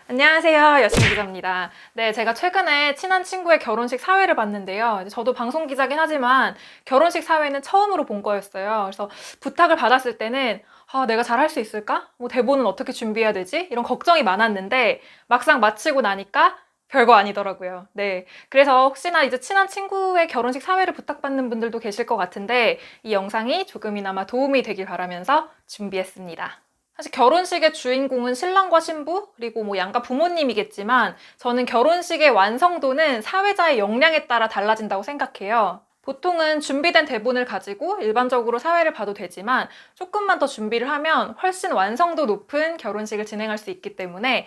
안녕하세요. 여신 기자입니다. 네, 제가 최근에 친한 친구의 결혼식 사회를 봤는데요. 저도 방송 기자긴 하지만 결혼식 사회는 처음으로 본 거였어요. 그래서 부탁을 받았을 때는 내가 잘할 수 있을까? 대본은 어떻게 준비해야 되지? 이런 걱정이 많았는데 막상 마치고 나니까 별거 아니더라고요. 네. 그래서 혹시나 이제 친한 친구의 결혼식 사회를 부탁받는 분들도 계실 것 같은데 이 영상이 조금이나마 도움이 되길 바라면서 준비했습니다. 사실 결혼식의 주인공은 신랑과 신부, 그리고 양가 부모님이겠지만 저는 결혼식의 완성도는 사회자의 역량에 따라 달라진다고 생각해요. 보통은 준비된 대본을 가지고 일반적으로 사회를 봐도 되지만 조금만 더 준비를 하면 훨씬 완성도 높은 결혼식을 진행할 수 있기 때문에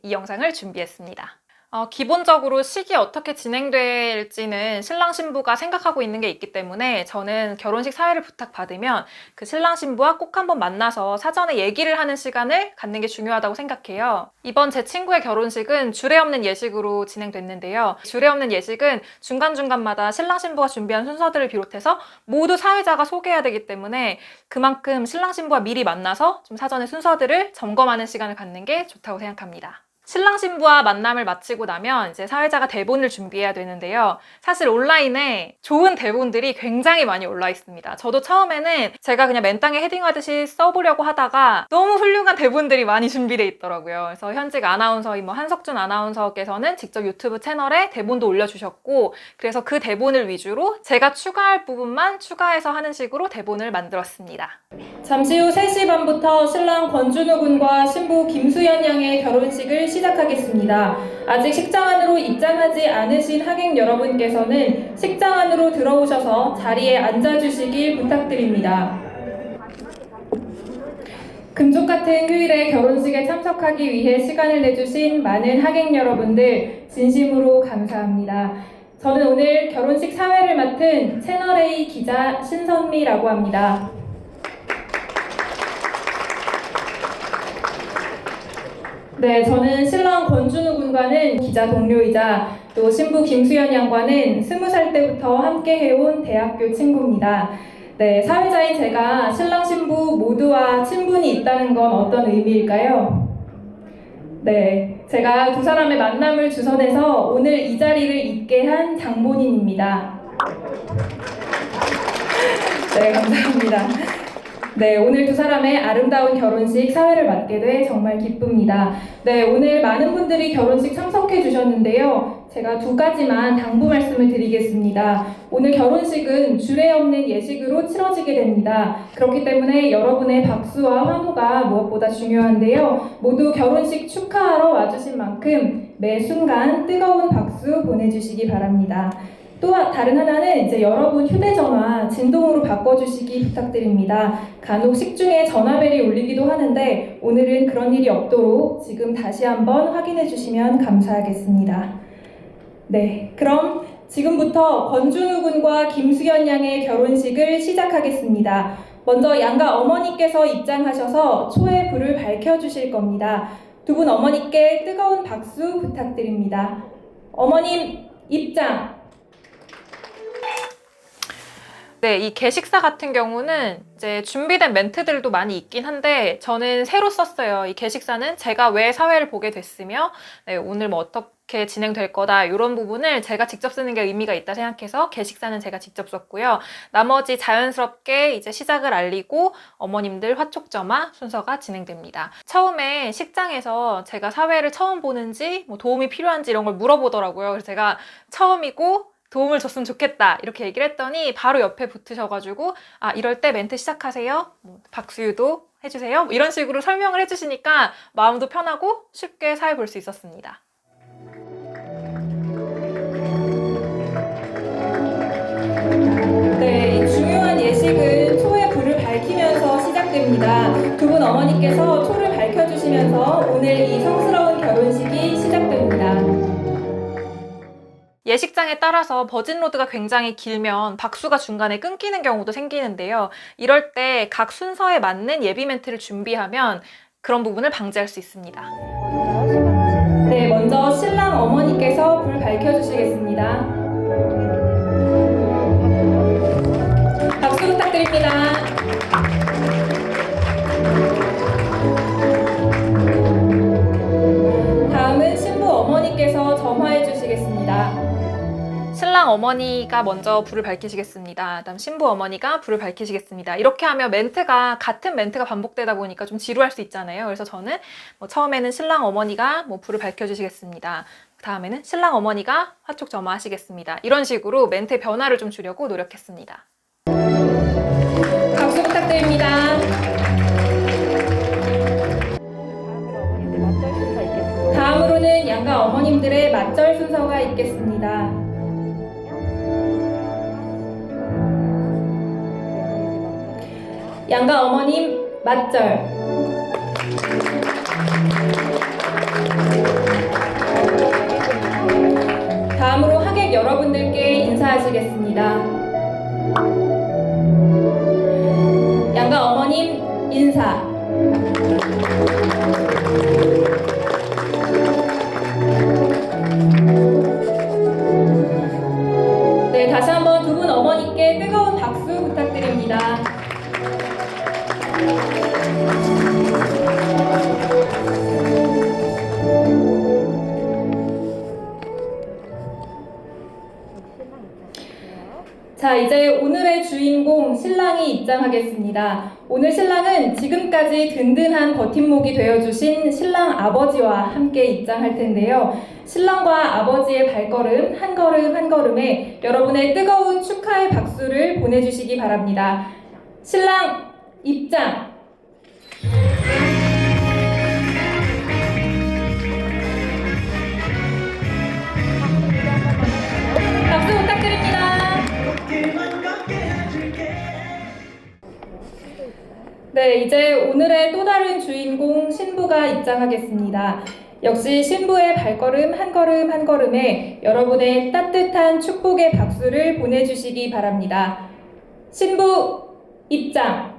이 영상을 준비했습니다. 기본적으로 식이 어떻게 진행될지는 신랑 신부가 생각하고 있는 게 있기 때문에 저는 결혼식 사회를 부탁받으면 그 신랑 신부와 꼭 한번 만나서 사전에 얘기를 하는 시간을 갖는 게 중요하다고 생각해요. 이번 제 친구의 결혼식은 주례 없는 예식으로 진행됐는데요. 주례 없는 예식은 중간중간마다 신랑 신부가 준비한 순서들을 비롯해서 모두 사회자가 소개해야 되기 때문에 그만큼 신랑 신부와 미리 만나서 좀 사전에 순서들을 점검하는 시간을 갖는 게 좋다고 생각합니다. 신랑 신부와 만남을 마치고 나면 이제 사회자가 대본을 준비해야 되는데요. 사실 온라인에 좋은 대본들이 굉장히 많이 올라 있습니다. 저도 처음에는 제가 그냥 맨땅에 헤딩하듯이 써보려고 하다가 너무 훌륭한 대본들이 많이 준비되어 있더라고요. 그래서 현직 아나운서인 한석준 아나운서께서는 직접 유튜브 채널에 대본도 올려주셨고, 그래서 그 대본을 위주로 제가 추가할 부분만 추가해서 하는 식으로 대본을 만들었습니다. 잠시 후 3시 반부터 신랑 권준우 군과 신부 김수연 양의 결혼식을 시작하겠습니다. 아직 식장 안으로 입장하지 않으신 하객 여러분께서는 식장 안으로 들어오셔서 자리에 앉아주시길 부탁드립니다. 금쪽 같은 휴일에 결혼식에 참석하기 위해 시간을 내주신 많은 하객 여러분들 진심으로 감사합니다. 저는 오늘 결혼식 사회를 맡은 채널A 기자 신선미라고 합니다. 네, 저는 신랑 권준우 군과는 기자 동료이자 또 신부 김수연 양과는 20살 때부터 함께 해온 대학교 친구입니다. 네, 사회자인 제가 신랑 신부 모두와 친분이 있다는 건 어떤 의미일까요? 네, 제가 두 사람의 만남을 주선해서 오늘 이 자리를 있게 한 장본인입니다. 네, 감사합니다. 네, 오늘 두 사람의 아름다운 결혼식 사회를 맡게 돼 정말 기쁩니다. 네, 오늘 많은 분들이 결혼식 참석해 주셨는데요. 제가 두 가지만 당부 말씀을 드리겠습니다. 오늘 결혼식은 주례 없는 예식으로 치러지게 됩니다. 그렇기 때문에 여러분의 박수와 환호가 무엇보다 중요한데요. 모두 결혼식 축하하러 와주신 만큼 매 순간 뜨거운 박수 보내주시기 바랍니다. 또 다른 하나는 이제 여러분 휴대전화 진동으로 바꿔주시기 부탁드립니다. 간혹 식중에 전화벨이 울리기도 하는데 오늘은 그런 일이 없도록 지금 다시 한번 확인해 주시면 감사하겠습니다. 네, 그럼 지금부터 권준우 군과 김수연 양의 결혼식을 시작하겠습니다. 먼저 양가 어머니께서 입장하셔서 초의 불을 밝혀주실 겁니다. 두 분 어머니께 뜨거운 박수 부탁드립니다. 어머님 입장! 네, 이 개식사 같은 경우는 이제 준비된 멘트들도 많이 있긴 한데 저는 새로 썼어요. 이 개식사는 제가 왜 사회를 보게 됐으며 오늘 어떻게 진행될 거다 이런 부분을 제가 직접 쓰는 게 의미가 있다 생각해서 개식사는 제가 직접 썼고요. 나머지 자연스럽게 이제 시작을 알리고 어머님들 화촉점화 순서가 진행됩니다. 처음에 식장에서 제가 사회를 처음 보는지 도움이 필요한지 이런 걸 물어보더라고요. 그래서 제가 처음이고 도움을 줬으면 좋겠다 이렇게 얘기를 했더니 바로 옆에 붙으셔가지고 이럴 때 멘트 시작하세요, 박수유도 해주세요, 이런 식으로 설명을 해주시니까 마음도 편하고 쉽게 사회 볼 수 있었습니다. 네, 이 중요한 예식은 초의 불을 밝히면서 시작됩니다. 두 분 어머니께서 초를 밝혀주시면서 오늘 이 성스러운 결혼식이 시작됩니다. 예식장에 따라서 버진로드가 굉장히 길면 박수가 중간에 끊기는 경우도 생기는데요. 이럴 때 각 순서에 맞는 예비 멘트를 준비하면 그런 부분을 방지할 수 있습니다. 네, 먼저 신랑 어머니께서 불 밝혀주시겠습니다. 박수 부탁드립니다. 부탁드립니다. 신랑 어머니가 먼저 불을 밝히시겠습니다. 그다음 신부 어머니가 불을 밝히시겠습니다. 이렇게 하면 같은 멘트가 반복되다 보니까 좀 지루할 수 있잖아요. 그래서 저는 처음에는 신랑 어머니가 불을 밝혀주시겠습니다. 다음에는 신랑 어머니가 화촉 점화하시겠습니다. 이런 식으로 멘트의 변화를 좀 주려고 노력했습니다. 박수 부탁드립니다. 다음으로는 양가 어머님들의 맞절 순서가 있겠습니다. 양가 어머님 맞절. 다음으로 하객 여러분들께 인사하시겠습니다. 양가 어머님 인사. 네, 다시 한번 두 분 어머니께 뜨거운 박수 부탁드립니다. 자, 이제 오늘의 주인공 신랑이 입장하겠습니다. 오늘 신랑은 지금까지 든든한 버팀목이 되어주신 신랑 아버지와 함께 입장할 텐데요. 신랑과 아버지의 발걸음 한 걸음 한 걸음에 여러분의 뜨거운 축하의 박수를 보내주시기 바랍니다. 신랑 입장! 박수 부탁드립니다. 네, 이제 오늘의 또 다른 주인공 신부가 입장하겠습니다. 역시 신부의 발걸음 한 걸음 한 걸음에 여러분의 따뜻한 축복의 박수를 보내주시기 바랍니다. 신부 입장!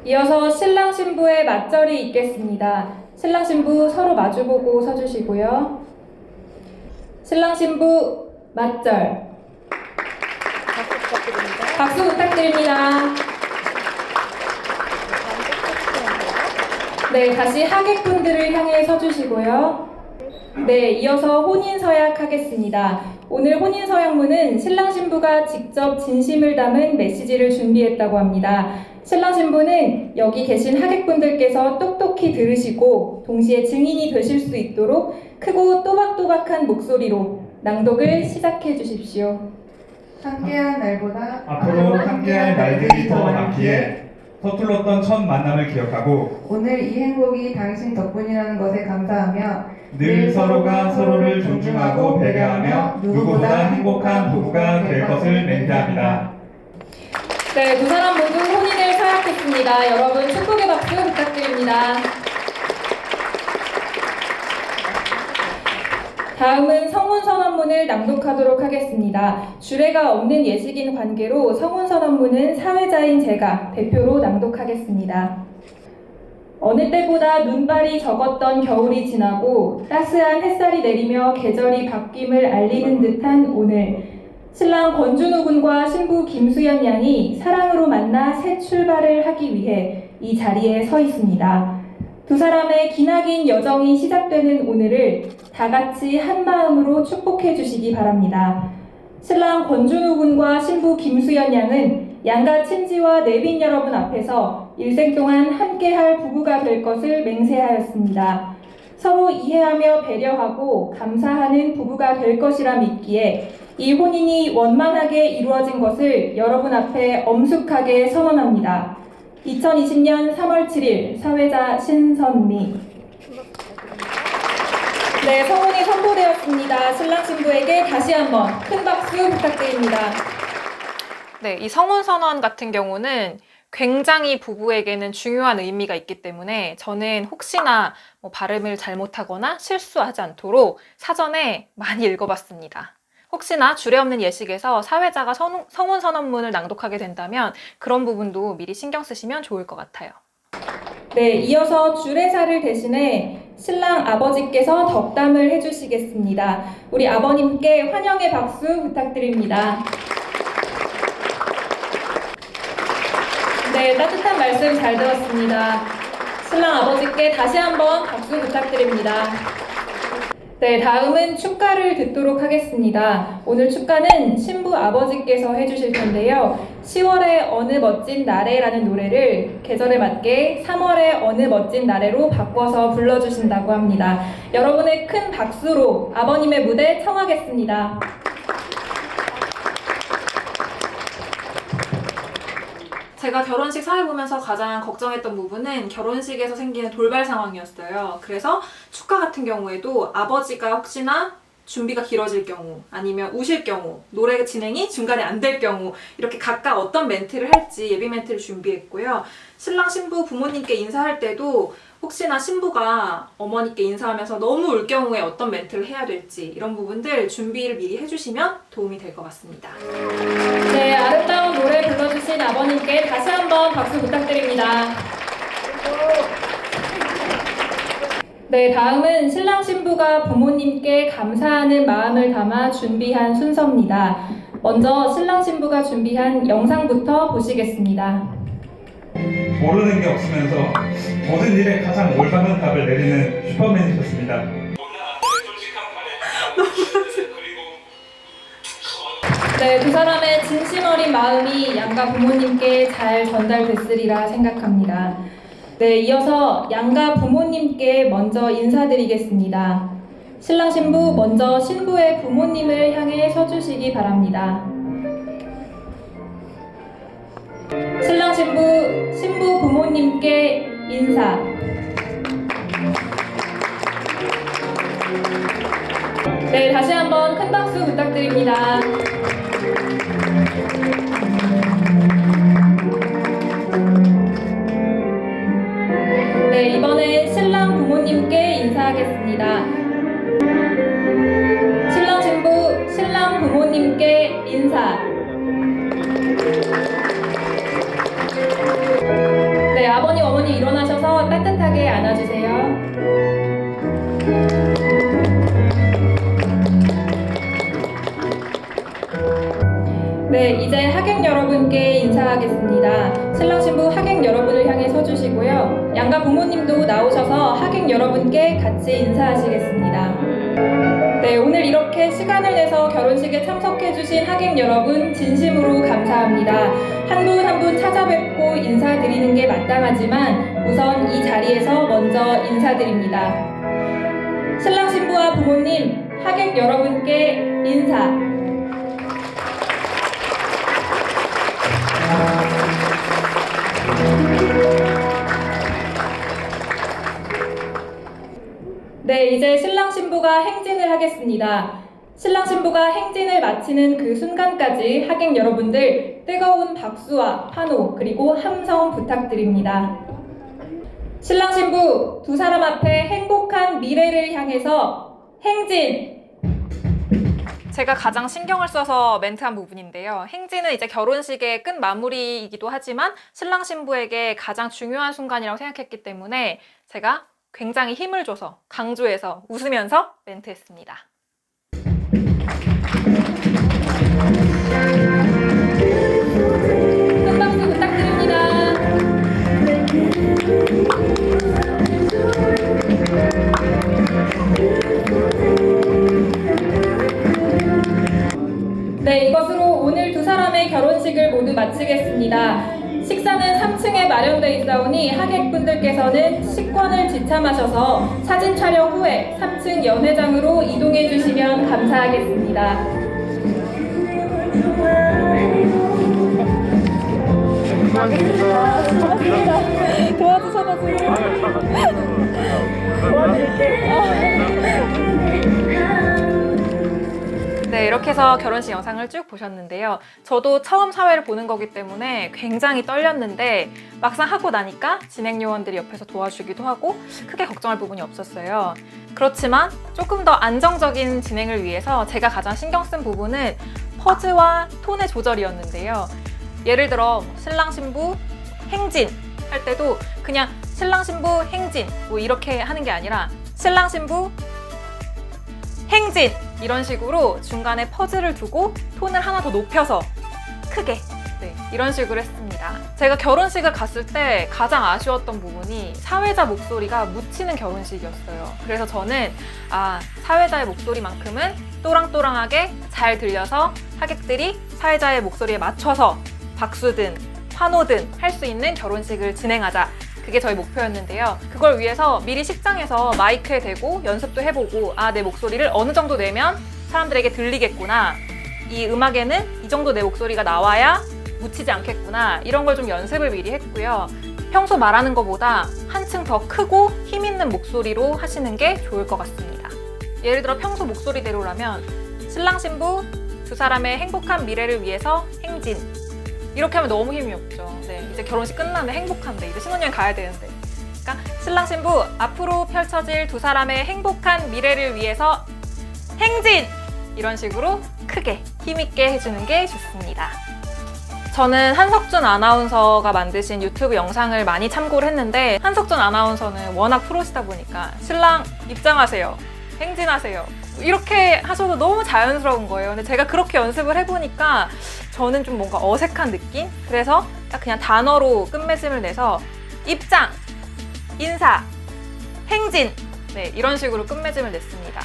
이어서 신랑 신부의 맞절이 있겠습니다. 신랑 신부 서로 마주보고 서주시고요. 신랑 신부 맞절. 박수 부탁드립니다. 네, 다시 하객분들을 향해 서주시고요. 네, 이어서 혼인서약 하겠습니다. 오늘 혼인서약문은 신랑 신부가 직접 진심을 담은 메시지를 준비했다고 합니다. 신랑 신부는 여기 계신 하객분들께서 똑똑히 들으시고 동시에 증인이 되실 수 있도록 크고 또박또박한 목소리로 낭독을 시작해 주십시오. 함께한 날보다 앞으로 함께할 날들이 더 많기에 서툴렀던 첫 만남을 기억하고 오늘 이 행복이 당신 덕분이라는 것에 감사하며 늘 서로가 서로를 존중하고 배려하며 누구보다 행복한 부부가 될 것을 맹세합니다. 네, 두 사람 모두 혼인을 서약했습니다. 여러분 축복의 박수 부탁드립니다. 다음은 성혼선언문을 낭독하도록 하겠습니다. 주례가 없는 예식인 관계로 성혼선언문은 사회자인 제가 대표로 낭독하겠습니다. 어느 때보다 눈발이 적었던 겨울이 지나고 따스한 햇살이 내리며 계절이 바뀜을 알리는 듯한 오늘, 신랑 권준우 군과 신부 김수연 양이 사랑으로 만나 새 출발을 하기 위해 이 자리에 서 있습니다. 두 사람의 기나긴 여정이 시작되는 오늘을 다 같이 한 마음으로 축복해 주시기 바랍니다. 신랑 권준우 군과 신부 김수연 양은 양가 친지와 내빈 여러분 앞에서 일생 동안 함께할 부부가 될 것을 맹세하였습니다. 서로 이해하며 배려하고 감사하는 부부가 될 것이라 믿기에 이 혼인이 원만하게 이루어진 것을 여러분 앞에 엄숙하게 선언합니다. 2020년 3월 7일 사회자 신선미. 네, 성혼이 선포되었습니다. 신랑 신부에게 다시 한번 큰 박수 부탁드립니다. 네, 이 성혼선언 같은 경우는 굉장히 부부에게는 중요한 의미가 있기 때문에 저는 혹시나 발음을 잘못하거나 실수하지 않도록 사전에 많이 읽어봤습니다. 혹시나 주례 없는 예식에서 사회자가 성혼선언문을 낭독하게 된다면 그런 부분도 미리 신경 쓰시면 좋을 것 같아요. 네, 이어서 주례사를 대신해 신랑 아버지께서 덕담을 해주시겠습니다. 우리 아버님께 환영의 박수 부탁드립니다. 네, 따뜻한 말씀 잘 들었습니다. 신랑 아버지께 다시 한번 박수 부탁드립니다. 네, 다음은 축가를 듣도록 하겠습니다. 오늘 축가는 신부 아버지께서 해주실 텐데요. 10월의 어느 멋진 날에라는 노래를 계절에 맞게 3월의 어느 멋진 날에로 바꿔서 불러주신다고 합니다. 여러분의 큰 박수로 아버님의 무대 청하겠습니다. 제가 결혼식 사회 보면서 가장 걱정했던 부분은 결혼식에서 생기는 돌발 상황이었어요. 그래서 축가 같은 경우에도 아버지가 혹시나 준비가 길어질 경우, 아니면 우실 경우, 노래 진행이 중간에 안 될 경우, 이렇게 각각 어떤 멘트를 할지 예비 멘트를 준비했고요. 신랑 신부 부모님께 인사할 때도 혹시나 신부가 어머니께 인사하면서 너무 울 경우에 어떤 멘트를 해야 될지, 이런 부분들 준비를 미리 해주시면 도움이 될 것 같습니다. 네, 아름다운 노래 불러주신 아버님께 다시 한번 박수 부탁드립니다. 네, 다음은 신랑 신부가 부모님께 감사하는 마음을 담아 준비한 순서입니다. 먼저 신랑 신부가 준비한 영상부터 보시겠습니다. 모르는 게 없으면서 모든 일에 가장 올바른 답을 내리는 슈퍼맨이셨습니다. 네, 두 사람의 진심 어린 마음이 양가 부모님께 잘 전달됐으리라 생각합니다. 네, 이어서 양가 부모님께 먼저 인사드리겠습니다. 신랑 신부 먼저 신부의 부모님을 향해 서주시기 바랍니다. 신랑 신부 부모님께 인사. 네, 다시 한번 큰 박수 부탁드립니다. 네, 이번엔 신랑 부모님께 인사하겠습니다. 신랑 부모님께 인사. 네, 아버님, 어머니 일어나셔서 따뜻하게 안아주세요. 네, 이제 하객 여러분께 인사하겠습니다. 신랑 신부 하객 여러분을 향해 서주시고요. 양가 부모님도 나오셔서 하객 여러분께 같이 인사하시겠습니다. 네, 오늘 이렇게 시간을 내서 결혼식에 참석해주신 하객 여러분 진심으로 감사합니다. 한 분 한 분 찾아뵙고 인사드리는 게 마땅하지만 우선 이 자리에서 먼저 인사드립니다. 신랑 신부와 부모님, 하객 여러분께 인사. 네, 이제 신랑 신부가 행진을 하겠습니다. 신랑 신부가 행진을 마치는 그 순간까지 하객 여러분들 뜨거운 박수와 환호 그리고 함성 부탁드립니다. 신랑 신부 두 사람 앞에 행복한 미래를 향해서 행진! 제가 가장 신경을 써서 멘트한 부분인데요. 행진은 이제 결혼식의 끝 마무리이기도 하지만 신랑 신부에게 가장 중요한 순간이라고 생각했기 때문에 제가 굉장히 힘을 줘서 강조해서 웃으면서 멘트했습니다. 큰 박수 부탁드립니다. 네, 이것으로 오늘 두 사람의 결혼식을 모두 마치겠습니다. 식사는 3층에 마련돼 있사오니 하객분들께서는 식권을 지참하셔서 사진 촬영 후에 3층 연회장으로 이동해 주시면 감사하겠습니다. 도와주셔서 네, 이렇게 해서 결혼식 영상을 쭉 보셨는데요. 저도 처음 사회를 보는 거기 때문에 굉장히 떨렸는데 막상 하고 나니까 진행 요원들이 옆에서 도와주기도 하고 크게 걱정할 부분이 없었어요. 그렇지만 조금 더 안정적인 진행을 위해서 제가 가장 신경 쓴 부분은 퍼즈와 톤의 조절이었는데요. 예를 들어 신랑 신부 행진 할 때도 그냥 신랑 신부 행진 뭐 이렇게 하는 게 아니라 신랑 신부 행진 이런 식으로 중간에 퍼즈를 두고 톤을 하나 더 높여서 크게 네, 이런 식으로 했습니다. 제가 결혼식을 갔을 때 가장 아쉬웠던 부분이 사회자 목소리가 묻히는 결혼식이었어요. 그래서 저는 사회자의 목소리만큼은 또랑또랑하게 잘 들려서 하객들이 사회자의 목소리에 맞춰서 박수든 환호든 할 수 있는 결혼식을 진행하자. 그게 저희 목표였는데요. 그걸 위해서 미리 식장에서 마이크에 대고 연습도 해보고 내 목소리를 어느 정도 내면 사람들에게 들리겠구나. 이 음악에는 이 정도 내 목소리가 나와야 묻히지 않겠구나. 이런 걸 좀 연습을 미리 했고요. 평소 말하는 것보다 한층 더 크고 힘 있는 목소리로 하시는 게 좋을 것 같습니다. 예를 들어 평소 목소리대로라면 신랑 신부 두 사람의 행복한 미래를 위해서 행진. 이렇게 하면 너무 힘이 없죠. 네, 이제 결혼식 끝났는데 행복한데 이제 신혼여행 가야 되는데. 그러니까 신랑 신부 앞으로 펼쳐질 두 사람의 행복한 미래를 위해서 행진! 이런 식으로 크게 힘있게 해주는 게 좋습니다. 저는 한석준 아나운서가 만드신 유튜브 영상을 많이 참고를 했는데 한석준 아나운서는 워낙 프로시다 보니까 신랑 입장하세요. 행진하세요. 이렇게 하셔도 너무 자연스러운 거예요. 근데 제가 그렇게 연습을 해보니까 저는 좀 뭔가 어색한 느낌? 그래서 딱 그냥 단어로 끝맺음을 내서 입장, 인사, 행진! 네, 이런 식으로 끝맺음을 냈습니다.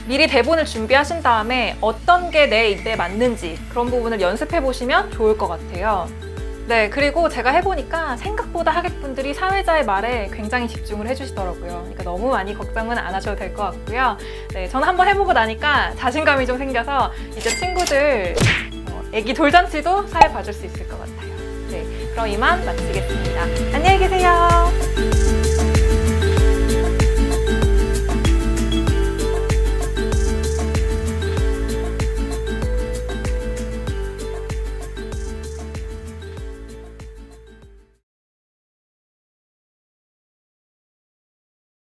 미리 대본을 준비하신 다음에 어떤 게 내 입에 맞는지 그런 부분을 연습해 보시면 좋을 것 같아요. 네, 그리고 제가 해보니까 생각보다 하객분들이 사회자의 말에 굉장히 집중을 해주시더라고요. 그러니까 너무 많이 걱정은 안 하셔도 될 것 같고요. 네, 저는 한번 해보고 나니까 자신감이 좀 생겨서 이제 친구들 애기 돌잔치도 사회 봐줄 수 있을 것 같아요. 네, 그럼 이만 마치겠습니다. 안녕히 계세요.